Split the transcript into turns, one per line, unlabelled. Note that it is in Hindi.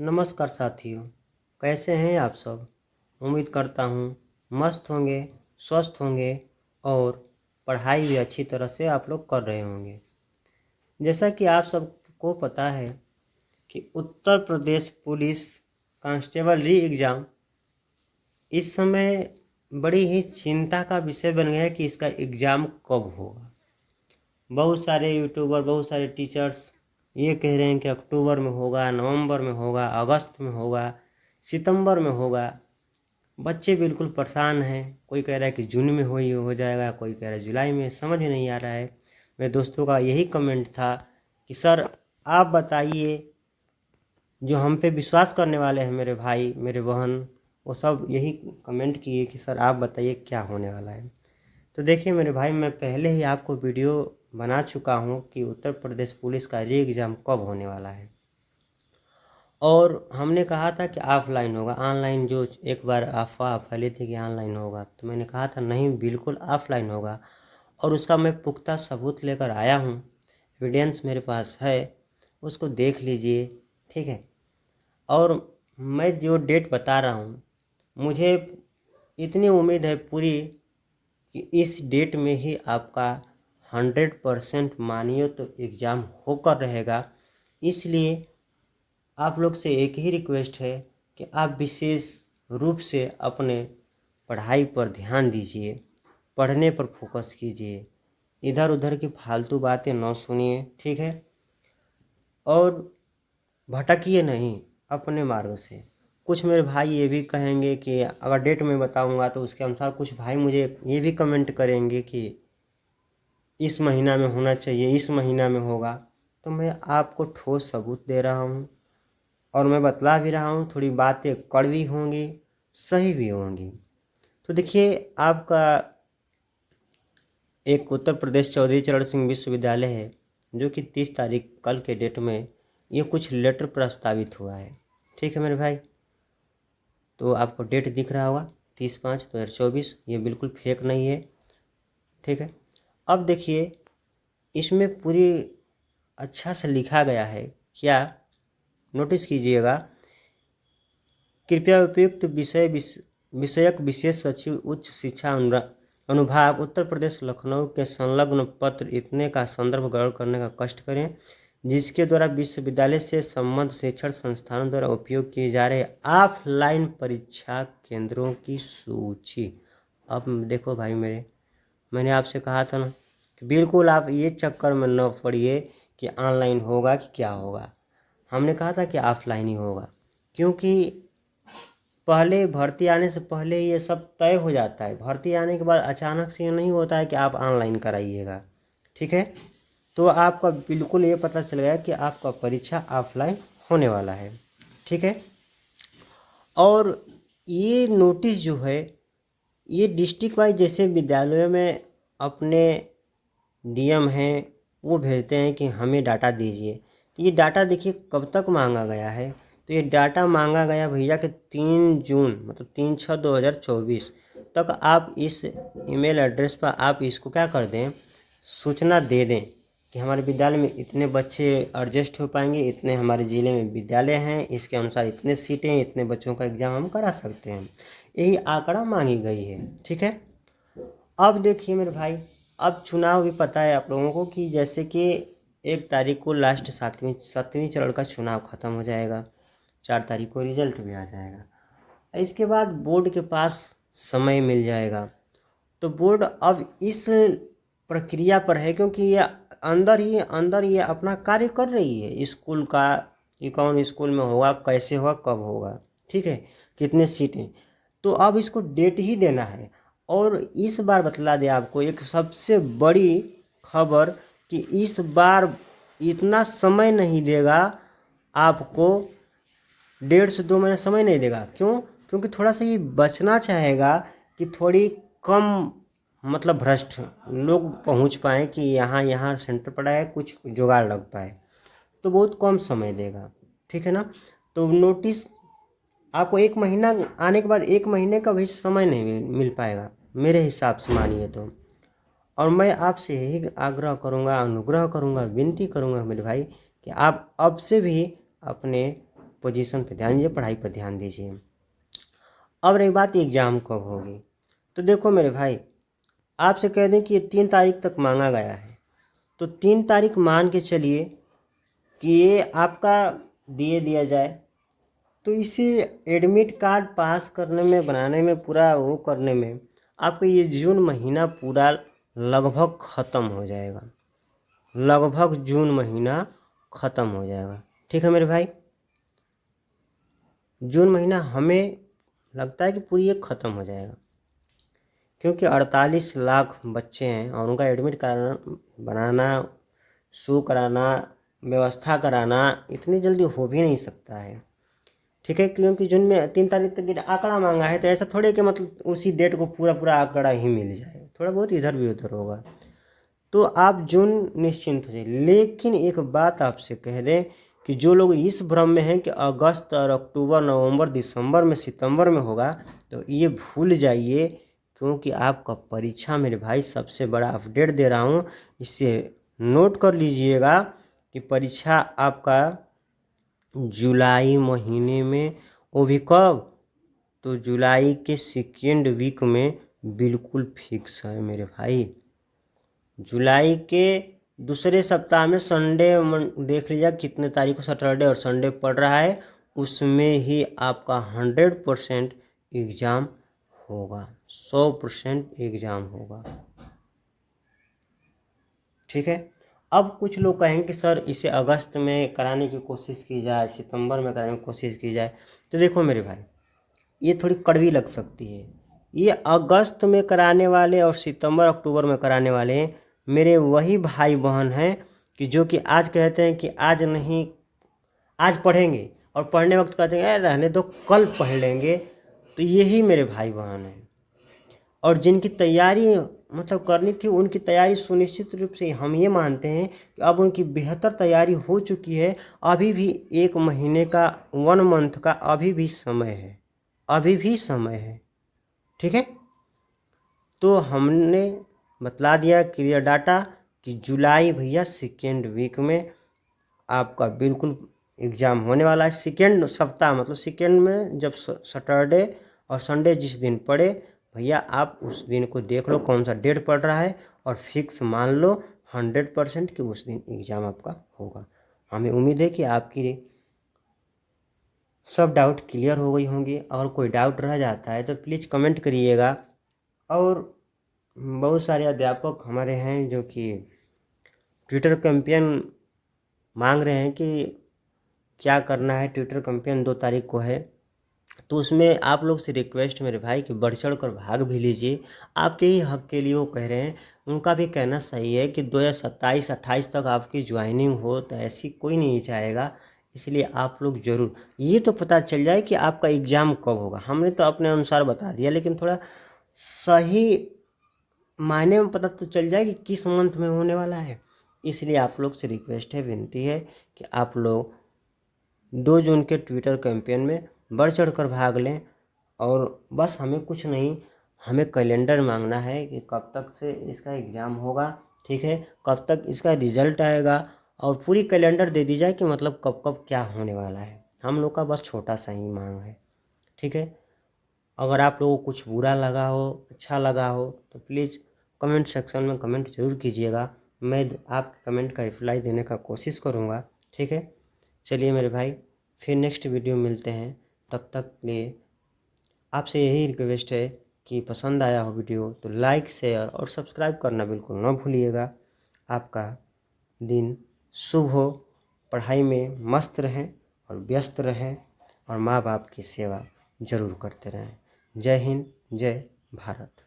नमस्कार साथियों, कैसे हैं आप सब। उम्मीद करता हूँ मस्त होंगे, स्वस्थ होंगे और पढ़ाई भी अच्छी तरह से आप लोग कर रहे होंगे। जैसा कि आप सबको पता है कि उत्तर प्रदेश पुलिस कांस्टेबल री एग्ज़ाम इस समय बड़ी ही चिंता का विषय बन गया है कि इसका एग्ज़ाम कब होगा। बहुत सारे यूट्यूबर, बहुत सारे टीचर्स ये कह रहे हैं कि अक्टूबर में होगा, नवंबर में होगा, अगस्त में होगा, सितंबर में होगा। बच्चे बिल्कुल परेशान हैं। कोई कह रहा है कि जून में हो जाएगा, कोई कह रहा है जुलाई में। समझ नहीं आ रहा है। मेरे दोस्तों का यही कमेंट था कि सर आप बताइए, जो हम पे विश्वास करने वाले हैं, मेरे भाई मेरे बहन, वो सब यही कमेंट किए कि सर आप बताइए क्या होने वाला है। तो देखिए मेरे भाई, मैं पहले ही आपको वीडियो बना चुका हूँ कि उत्तर प्रदेश पुलिस का री एग्ज़ाम कब होने वाला है। और हमने कहा था कि ऑफलाइन होगा। ऑनलाइन जो एक बार अफवाह फैली थी कि ऑनलाइन होगा, तो मैंने कहा था नहीं, बिल्कुल ऑफलाइन होगा। और उसका मैं पुख्ता सबूत लेकर आया हूँ, एविडेंस मेरे पास है, उसको देख लीजिए, ठीक है। और मैं जो डेट बता रहा हूँ, मुझे इतनी उम्मीद है पूरी कि इस डेट में ही आपका 100% मानिए तो एग्ज़ाम होकर रहेगा। इसलिए आप लोग से एक ही रिक्वेस्ट है कि आप विशेष रूप से अपने पढ़ाई पर ध्यान दीजिए, पढ़ने पर फोकस कीजिए, इधर उधर की फालतू बातें न सुनिए, ठीक है। और भटकिए नहीं अपने मार्ग से। कुछ मेरे भाई ये भी कहेंगे कि अगर डेट में बताऊंगा तो उसके अनुसार कुछ भाई मुझे ये भी कमेंट करेंगे कि इस महीना में होना चाहिए, इस महीना में होगा। तो मैं आपको ठोस सबूत दे रहा हूँ और मैं बतला भी रहा हूँ। थोड़ी बातें कड़वी होंगी, सही भी होंगी। तो देखिए, आपका एक उत्तर प्रदेश चौधरी चरण सिंह विश्वविद्यालय है, जो कि 30 तारीख कल के डेट में ये कुछ लेटर प्रस्तावित हुआ है, ठीक है मेरे भाई। तो आपको डेट दिख रहा होगा 30/5/2024। ये बिल्कुल फेक नहीं है, ठीक है। अब देखिए, इसमें पूरी अच्छा से लिखा गया है। क्या, नोटिस कीजिएगा। कृपया उपयुक्त विषयक विशेष सचिव उच्च शिक्षा अनुभाग उत्तर प्रदेश लखनऊ के संलग्न पत्र इतने का संदर्भ ग्रहण करने का कष्ट करें, जिसके द्वारा विश्वविद्यालय से संबद्ध शिक्षण संस्थानों द्वारा उपयोग किए जा रहे ऑफलाइन परीक्षा केंद्रों की सूची। अब देखो भाई मेरे, मैंने आपसे कहा था ना कि बिल्कुल आप ये चक्कर में न पड़िए कि ऑनलाइन होगा कि क्या होगा। हमने कहा था कि ऑफलाइन ही होगा, क्योंकि पहले भर्ती आने से पहले ये सब तय हो जाता है। भर्ती आने के बाद अचानक से ये नहीं होता है कि आप ऑनलाइन कराइएगा, ठीक है। तो आपका बिल्कुल ये पता चल गया कि आपका परीक्षा ऑफलाइन होने वाला है, ठीक है। और ये नोटिस जो है, ये डिस्ट्रिक्ट वाइज जैसे विद्यालयों में अपने डीएम हैं वो भेजते हैं कि हमें डाटा दीजिए। तो ये डाटा देखिए कब तक मांगा गया है। तो ये डाटा मांगा गया भैया कि 3 जून, मतलब 3/6/2024 तक आप इस ईमेल एड्रेस पर आप इसको क्या कर दें, सूचना दे दें कि हमारे विद्यालय में इतने बच्चे एडजस्ट हो पाएंगे, इतने हमारे ज़िले में विद्यालय हैं, इसके अनुसार इतने सीटें, इतने बच्चों का एग्ज़ाम हम करा सकते हैं। यही आंकड़ा मांगी गई है, ठीक है। अब देखिए मेरे भाई, अब चुनाव भी पता है आप लोगों को कि जैसे कि 1 तारीख को लास्ट 7वीं चरण का चुनाव ख़त्म हो जाएगा, 4 तारीख को रिजल्ट भी आ जाएगा। इसके बाद बोर्ड के पास समय मिल जाएगा। तो बोर्ड अब इस प्रक्रिया पर है, क्योंकि ये अंदर ये अपना कार्य कर रही है स्कूल का, ये कौन स्कूल में होगा, कैसे होगा, कब होगा, ठीक है, कितने सीटें। तो अब इसको डेट ही देना है। और इस बार बतला दे आपको एक सबसे बड़ी खबर कि इस बार इतना समय नहीं देगा आपको, 1.5 से 2 महीने समय नहीं देगा। क्यों? क्योंकि थोड़ा सा ये बचना चाहेगा कि थोड़ी कम, मतलब भ्रष्ट लोग पहुंच पाएँ कि यहाँ यहाँ सेंटर पड़ा है, कुछ जुगाड़ लग पाए। तो बहुत कम समय देगा, ठीक है ना। तो नोटिस आपको 1 महीना आने के बाद 1 महीने का भी समय नहीं मिल पाएगा मेरे हिसाब से, मानिए तो। और मैं आपसे यही आग्रह करूँगा, अनुग्रह करूँगा, विनती करूँगा मेरे भाई कि आप अब से भी अपने पोजीशन पे ध्यान दीजिए, पढ़ाई पर ध्यान दीजिए। अब रही बात एग्ज़ाम कब होगी, तो देखो मेरे भाई, आपसे कह दें कि ये 3 तारीख तक मांगा गया है, तो 3 तारीख मान के चलिए कि ये आपका दिया जाए, तो इसे एडमिट कार्ड पास करने में, बनाने में, पूरा वो करने में आपका ये जून महीना पूरा लगभग ख़त्म हो जाएगा, लगभग जून महीना ख़त्म हो जाएगा। ठीक है मेरे भाई, जून महीना हमें लगता है कि पूरी ये ख़त्म हो जाएगा, क्योंकि 48 लाख बच्चे हैं और उनका एडमिट कराना, बनाना, शो कराना, व्यवस्था कराना इतनी जल्दी हो भी नहीं सकता है। ठीक है, क्योंकि जून में 3 तारीख तक आंकड़ा मांगा है, तो ऐसा थोड़े कि मतलब उसी डेट को पूरा आंकड़ा ही मिल जाए, थोड़ा बहुत इधर भी उधर होगा। तो आप जून निश्चिंत हो जाइए। लेकिन एक बात आपसे कह दें कि जो लोग इस भ्रम में हैं कि अगस्त और अक्टूबर, नवंबर, दिसंबर में, सितंबर में होगा, तो ये भूल जाइए, क्योंकि आपका परीक्षा मेरे भाई सबसे बड़ा अपडेट दे रहा हूँ, इसे नोट कर लीजिएगा कि परीक्षा आपका जुलाई महीने में, वो भी कब, तो जुलाई के सेकेंड वीक में बिल्कुल फिक्स है मेरे भाई। जुलाई के दूसरे सप्ताह में संडे, देख लीजिए कितने तारीख को सैटरडे और संडे पड़ रहा है, उसमें ही आपका 100% एग्ज़ाम होगा, 100% एग्ज़ाम होगा। ठीक है, अब कुछ लोग कहेंगे कि सर इसे अगस्त में कराने की कोशिश की जाए, सितंबर में कराने की कोशिश की जाए, तो देखो मेरे भाई, ये थोड़ी कड़वी लग सकती है। ये अगस्त में कराने वाले और सितंबर अक्टूबर में कराने वाले मेरे वही भाई बहन हैं कि जो कि आज कहते हैं कि आज नहीं, आज पढ़ेंगे, और पढ़ने वक्त कहते हैं रहने दो कल पढ़ लेंगे, तो यही मेरे भाई बहन हैं। और जिनकी तैयारी मतलब करनी थी, उनकी तैयारी सुनिश्चित रूप से हम ये मानते हैं कि अब उनकी बेहतर तैयारी हो चुकी है। अभी भी 1 महीने का, 1 मंथ का अभी भी समय है, अभी भी समय है। ठीक है, तो हमने बतला दिया क्लियर डाटा कि जुलाई भैया सेकेंड वीक में आपका बिल्कुल एग्ज़ाम होने वाला है। सेकेंड सप्ताह मतलब सेकेंड में जब सैटरडे और संडे जिस दिन पड़े, भैया आप उस दिन को देख लो कौन सा डेट पड़ रहा है, और फिक्स मान लो 100% कि उस दिन एग्ज़ाम आपका होगा। हमें उम्मीद है कि आपकी सब डाउट क्लियर हो गई होंगी। अगर कोई डाउट रह जाता है तो प्लीज़ कमेंट करिएगा। और बहुत सारे अध्यापक हमारे हैं जो कि ट्विटर कैंपेन मांग रहे हैं कि क्या करना है। ट्विटर कैंपेन 2 तारीख को है, तो उसमें आप लोग से रिक्वेस्ट मेरे भाई कि बढ़ चढ़ कर भाग भी लीजिए। आपके ही हक के लिए वो कह रहे हैं, उनका भी कहना सही है कि 2027-28 तक आपकी ज्वाइनिंग हो, तो ऐसी कोई नहीं चाहेगा। इसलिए आप लोग ज़रूर ये तो पता चल जाए कि आपका एग्ज़ाम कब होगा। हमने तो अपने अनुसार बता दिया, लेकिन थोड़ा सही मायने में पता तो चल जाए कि किस मंथ में होने वाला है। इसलिए आप लोग से रिक्वेस्ट है, विनती है कि आप लोग 2 जून के ट्विटर कैंपेन में बढ़ चढ़ कर भाग लें। और बस हमें कुछ नहीं, हमें कैलेंडर मांगना है कि कब तक से इसका एग्ज़ाम होगा, ठीक है, कब तक इसका रिजल्ट आएगा, और पूरी कैलेंडर दे दी जाए कि मतलब कब कब क्या होने वाला है। हम लोग का बस छोटा सा ही मांग है। ठीक है, अगर आप लोगों को कुछ बुरा लगा हो, अच्छा लगा हो, तो प्लीज़ कमेंट सेक्शन में कमेंट ज़रूर कीजिएगा। मैं आपके कमेंट का रिप्लाई देने का कोशिश करूँगा। ठीक है, चलिए मेरे भाई, फिर नेक्स्ट वीडियो मिलते हैं। तब तक लिए आपसे यही रिक्वेस्ट है कि पसंद आया हो वीडियो तो लाइक, शेयर और सब्सक्राइब करना बिल्कुल ना भूलिएगा। आपका दिन शुभ हो, पढ़ाई में मस्त रहें और व्यस्त रहें, और माँ बाप की सेवा ज़रूर करते रहें। जय हिंद, जय भारत।